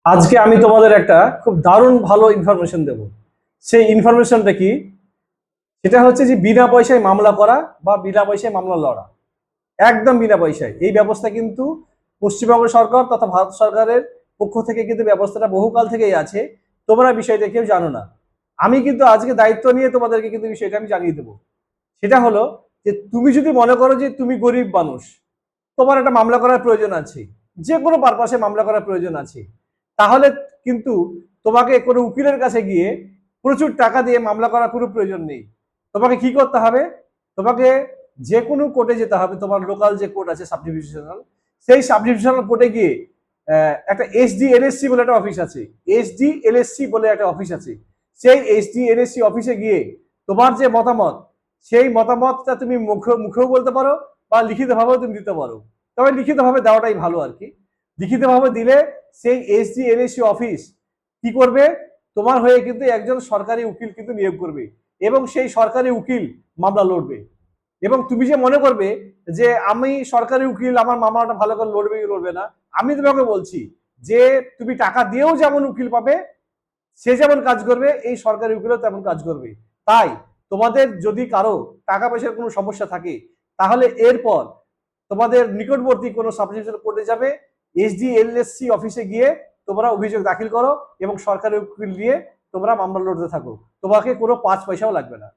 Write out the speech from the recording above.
আজকে আমি তোমাদের একটা খুব দারুণ ভালো ইনফরমেশন দেব। সেই ইনফরমেশনটা কি? সেটা হচ্ছে যে বিনা পয়সায় মামলা করা বা বিনা পয়সায় মামলা লড়া। একদম বিনা পয়সায় এই ব্যবস্থা কিন্তু পশ্চিমবঙ্গ সরকার তথা ভারত সরকারের পক্ষ থেকে কিন্তু ব্যবস্থাটা বহুকাল থেকেই আছে। তোমরা বিষয়টা কেউ জানো না। আমি কিন্তু আজকে দায়িত্ব নিয়ে তোমাদেরকে কিন্তু বিষয়টা আমি জানিয়ে দেবো। সেটা হলো যে তুমি যদি মনে করো যে তুমি গরিব মানুষ, তোমার একটা মামলা করার প্রয়োজন আছে, যে কোনো পারপাসে মামলা করার প্রয়োজন আছে, তাহলে কিন্তু তোমাকে কোনো উকিলের কাছে গিয়ে প্রচুর টাকা দিয়ে মামলা করার কোনো প্রয়োজন নেই। তোমাকে কি করতে হবে? তোমাকে যে কোনো কোর্টে যেতে হবে। তোমার লোকাল যে কোর্ট আছে সাব ডিভিশনাল, সেই সাব ডিভিশনাল কোর্টে গিয়ে একটা এসডিএলএসসি বলে একটা অফিস আছে। এসডিএলএসসি বলে একটা অফিস আছে। সেই এসডিএলএসসি অফিসে গিয়ে তোমার যে মতামত, সেই মতামতটা তুমি মুখেও বলতে পারো বা লিখিতভাবেও তুমি দিতে পারো। তবে লিখিতভাবে দেওয়াটাই ভালো আর কি। লিখিতভাবে দিলে সেই এসডিএলএসি অফিস কি করবে? তোমার হয়ে কিন্তু একজন সরকারি উকিল কিন্তু নিয়োগ করবে এবং সেই সরকারি উকিল মামলা লড়বে। এবং তুমি যে মনে করবে যে আমি সরকারি উকিল, আমার মামলাটা ভালো করে লড়বে কি লড়বে না, আমি তোমাকে বলছি যে তুমি টাকা দিয়েও যেমন উকিল পাবে, সে যেমন কাজ করবে এই সরকারি উকিলও তেমন কাজ করবে। তাই তোমাদের যদি কারো টাকা পয়সার কোনো সমস্যা থাকে, তাহলে এরপর তোমাদের নিকটবর্তী কোনো সাব ডিভিশন কোর্টে যাবে, এসডিএলএসসি অফিসে গিয়ে তোমরা অভিযোগ দাখিল করো এবং সরকারি উকিল দিয়ে তোমরা মামলা লড়তে থাকো। তোমাকে কোনো 5 পয়সাও লাগবে না।